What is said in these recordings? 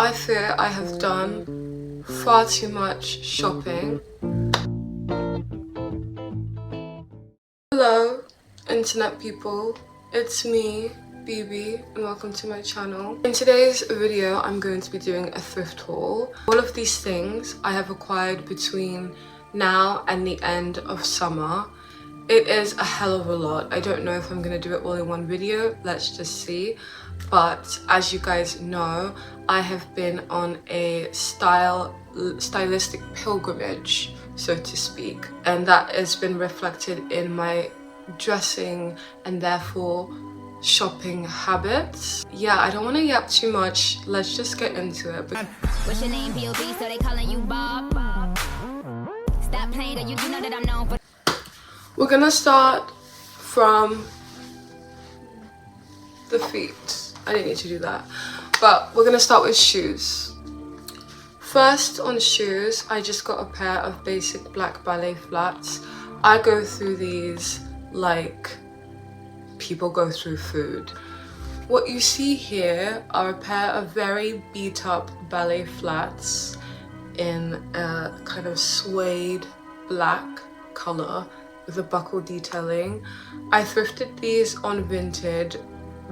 I fear I have done far too much shopping. Hello, internet people. It's me, BB, and welcome to my channel. In today's video, I'm going to be doing a thrift haul. All of these things I have acquired between now and the end of summer. It is a hell of a lot. I don't know if I'm gonna do it all in one video. Let's just see. But as you guys know, I have been on a stylistic pilgrimage, so to speak, and that has been reflected in my dressing and therefore shopping habits. Yeah, I don't want to yap too much. Let's just get into it. What's your name, POV? So they calling you Bob. Stop playing, you know that I'm known for. We're gonna start from the feet. I didn't need to do that, but we're gonna start with shoes. First, on shoes, I just got a pair of basic black ballet flats. I go through these like people go through food. What you see here are a pair of very beat up ballet flats in a kind of suede black color with a buckle detailing. I thrifted these on Vinted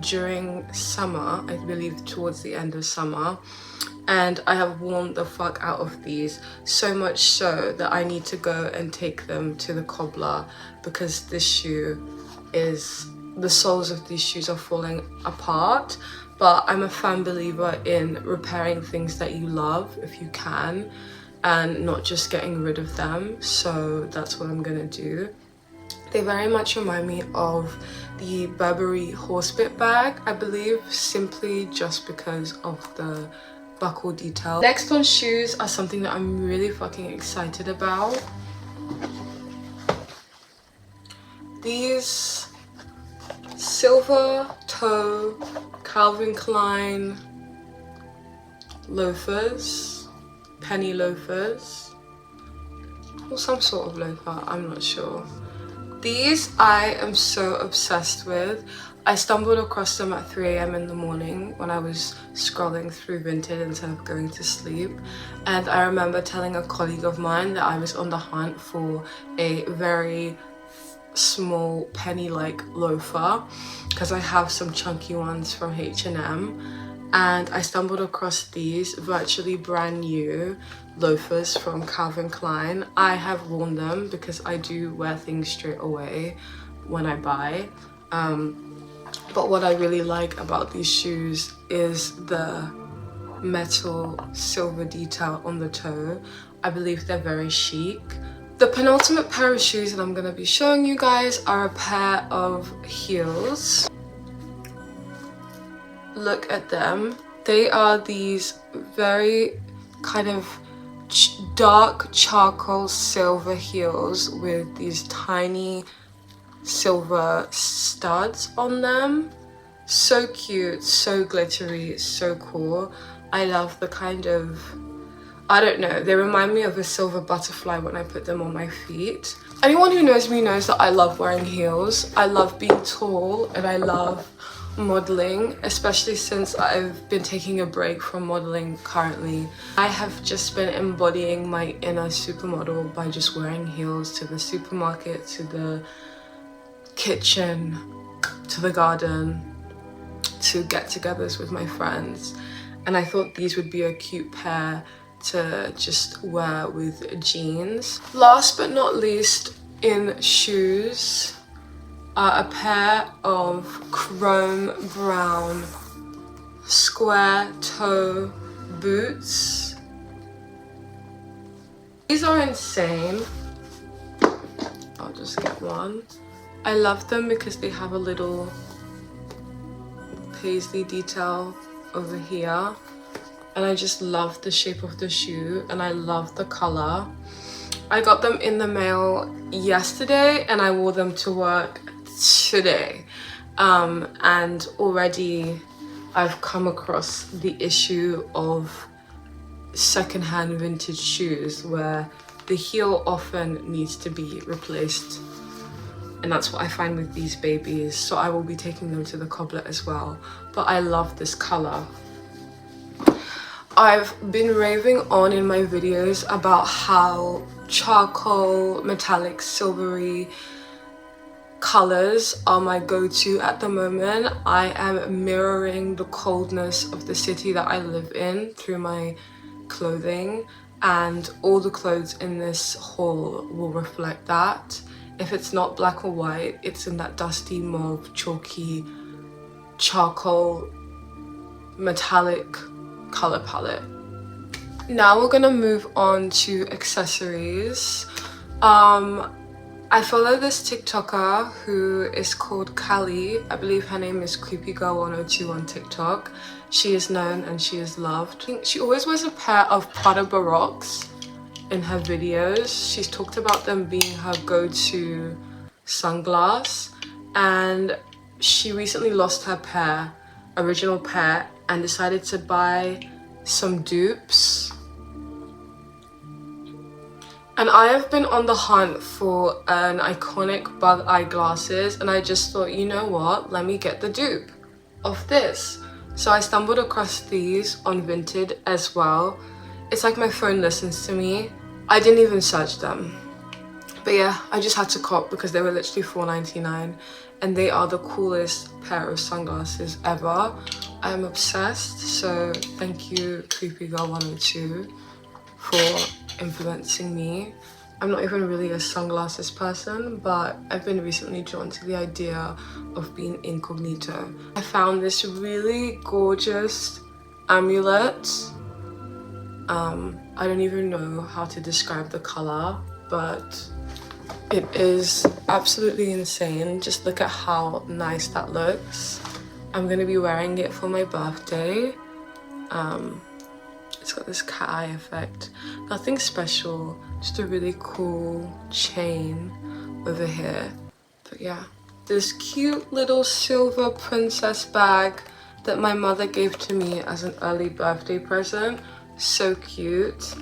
during summer, I believe towards the end of summer, and I have worn the fuck out of these, so much so that I need to go and take them to the cobbler because the soles of these shoes are falling apart. But I'm a firm believer in repairing things that you love if you can and not just getting rid of them, so that's what I'm gonna do. They very much remind me of the Burberry horsebit bag, I believe, simply just because of the buckle detail. Next on shoes are something that I'm really fucking excited about. These silver toe Calvin Klein loafers, penny loafers, or some sort of loafer, I'm not sure. These I am so obsessed with. I stumbled across them at 3 AM in the morning when I was scrolling through Vinted instead of going to sleep. And I remember telling a colleague of mine that I was on the hunt for a very small penny-like loafer because I have some chunky ones from H&M. And I stumbled across these virtually brand new loafers from Calvin Klein. I have worn them because I do wear things straight away when I buy. But what I really like about these shoes is the metal silver detail on the toe. I believe they're very chic. The penultimate pair of shoes that I'm going to be showing you guys are a pair of heels. Look at them. They are these very kind of dark charcoal silver heels with these tiny silver studs on them. So cute, so glittery, so cool. I love the kind of, I don't know, they remind me of a silver butterfly when I put them on my feet. Anyone who knows me knows that I love wearing heels. I love being tall and I love modeling, especially since I've been taking a break from modeling currently. I have just been embodying my inner supermodel by just wearing heels to the supermarket, to the kitchen, to the garden, to get-togethers with my friends. And I thought these would be a cute pair to just wear with jeans. Last but not least in shoes are a pair of chrome brown square toe boots. These are insane. I'll just get one. I love them because they have a little paisley detail over here, and I just love the shape of the shoe and I love the color. I got them in the mail yesterday and I wore them to work today, and already I've come across the issue of secondhand vintage shoes where the heel often needs to be replaced, and that's what I find with these babies, so I will be taking them to the cobbler as well. But I love this color. I've been raving on in my videos about how charcoal, metallic, silvery colors are my go-to at the moment. I am mirroring the coldness of the city that I live in through my clothing, and all the clothes in this haul will reflect that. If it's not black or white, it's in that dusty mauve, chalky, charcoal, metallic color palette. Now we're gonna move on to accessories. I follow this TikToker who is called Kali. I believe her name is creepygirl102 on TikTok. She is known and she is loved. She always wears a pair of Prada Baroques in her videos. She's talked about them being her go-to sunglass, and she recently lost her original pair, and decided to buy some dupes. And I have been on the hunt for an iconic bug eye glasses, and I just thought, you know what, let me get the dupe of this. So I stumbled across these on Vinted as well. It's like my phone listens to me. I didn't even search them. But yeah, I just had to cop because they were literally $4.99, and they are the coolest pair of sunglasses ever. I am obsessed, so thank you creepygirl102 for influencing me. I'm not even really a sunglasses person, but I've been recently drawn to the idea of being incognito. I found this really gorgeous amulet. I don't even know how to describe the color, but it is absolutely insane. Just look at how nice that looks. I'm gonna be wearing it for my birthday. It's got this cat eye effect. Nothing special, just a really cool chain over here. But yeah, this cute little silver princess bag that my mother gave to me as an early birthday present. So cute.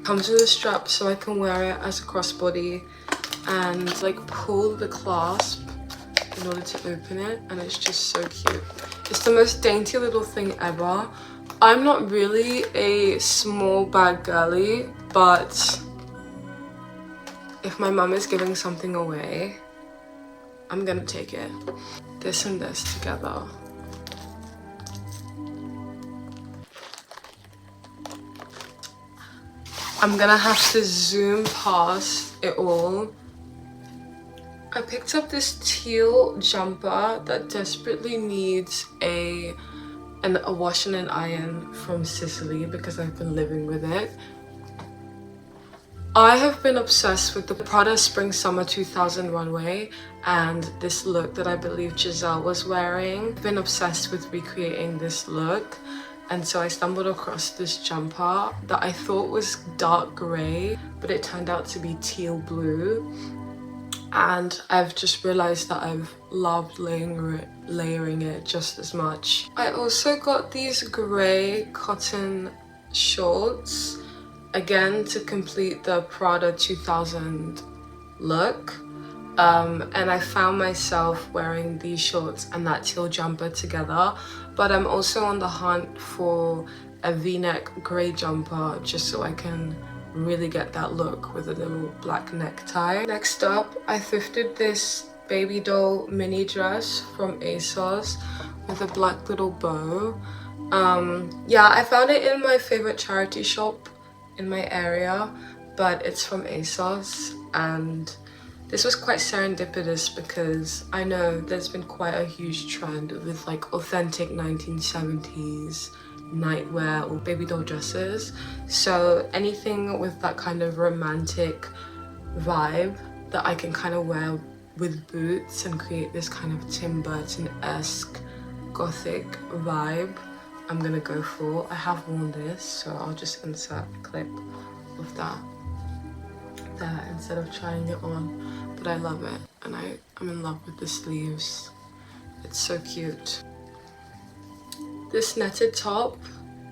Comes with a strap so I can wear it as a crossbody and like pull the clasp in order to open it, and it's just so cute. It's the most dainty little thing ever. I'm not really a small bag girly, but if my mum is giving something away, I'm gonna take it. This and this together. I'm gonna have to zoom past it all. I picked up this teal jumper that desperately needs a wash and an iron from Sicily because I've been living with it. I have been obsessed with the Prada Spring Summer 2000 runway and this look that I believe Giselle was wearing. I've been obsessed with recreating this look, and so I stumbled across this jumper that I thought was dark grey, but it turned out to be teal blue. And I've just realized that I've loved layering it just as much. I also got these grey cotton shorts, again to complete the Prada 2000 look. And I found myself wearing these shorts and that teal jumper together, but I'm also on the hunt for a v-neck grey jumper just so I can really get that look with a little black necktie. Next up, I thrifted this baby doll mini dress from ASOS with a black little bow. Yeah, I found it in my favorite charity shop in my area, but it's from ASOS, and this was quite serendipitous because I know there's been quite a huge trend with like authentic 1970s nightwear or baby doll dresses. So anything with that kind of romantic vibe that I can kind of wear with boots and create this kind of Tim Burton-esque gothic vibe, I'm gonna go for. I have worn this, so I'll just insert a clip of that there instead of trying it on. But I love it, and I'm in love with the sleeves. It's so cute. This netted top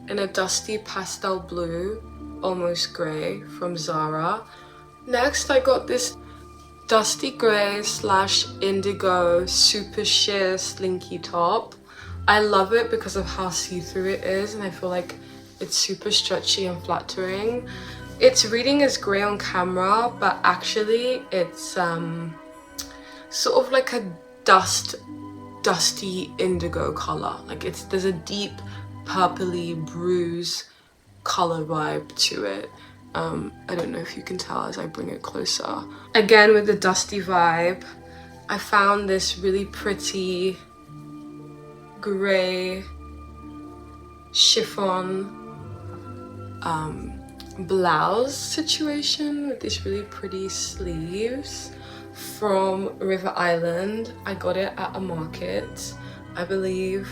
in a dusty pastel blue, almost grey, from Zara. Next, I got this dusty grey / indigo super sheer slinky top I love it because of how see-through it is, and I feel like it's super stretchy and flattering. It's reading as grey on camera, but actually it's sort of like a dusty indigo color. Like there's a deep purpley bruise color vibe to it. I don't know if you can tell as I bring it closer. Again, with the dusty vibe, I found this really pretty grey chiffon blouse situation with these really pretty sleeves from River Island. I got it at a market, I believe,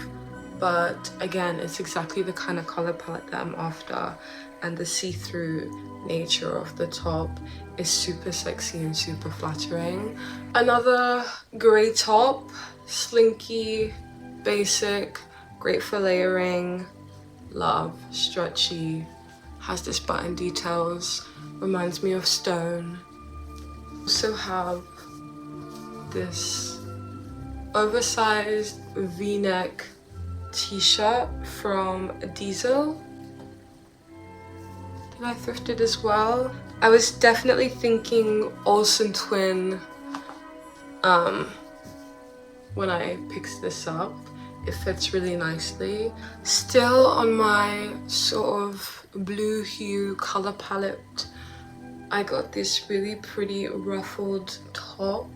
but again, it's exactly the kind of color palette that I'm after, and the see-through nature of the top is super sexy and super flattering. Another grey top, slinky, basic, great for layering, love, stretchy, has this button details, reminds me of stone. Also have this oversized v-neck t-shirt from Diesel that I thrifted as well. I was definitely thinking Olsen twin when I picked this up. It fits really nicely. Still on my sort of blue hue color palette, I got this really pretty ruffled top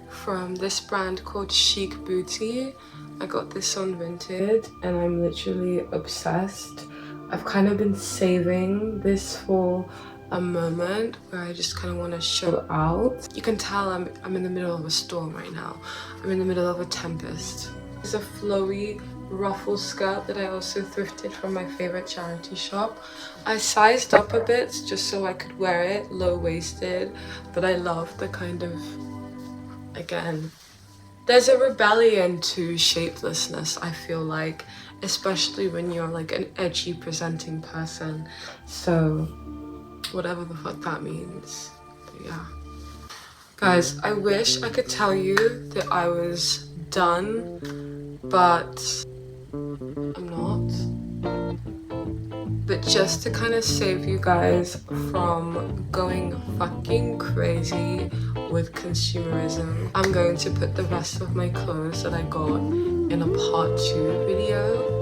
from this brand called Chic Booty. I got this on Vinted and I'm literally obsessed. I've kind of been saving this for a moment where I just kind of want to show out. You can tell I'm in the middle of a storm right now. I'm in the middle of a tempest. It's a flowy ruffle skirt that I also thrifted from my favorite charity shop. I sized up a bit just so I could wear it low-waisted, but I love the kind of, again, there's a rebellion to shapelessness, I feel like, especially when you're like an edgy presenting person. So whatever the fuck that means. But yeah. Guys, I wish I could tell you that I was done, but I'm not. But just to kind of save you guys from going fucking crazy with consumerism, I'm going to put the rest of my clothes that I got in a part 2 video.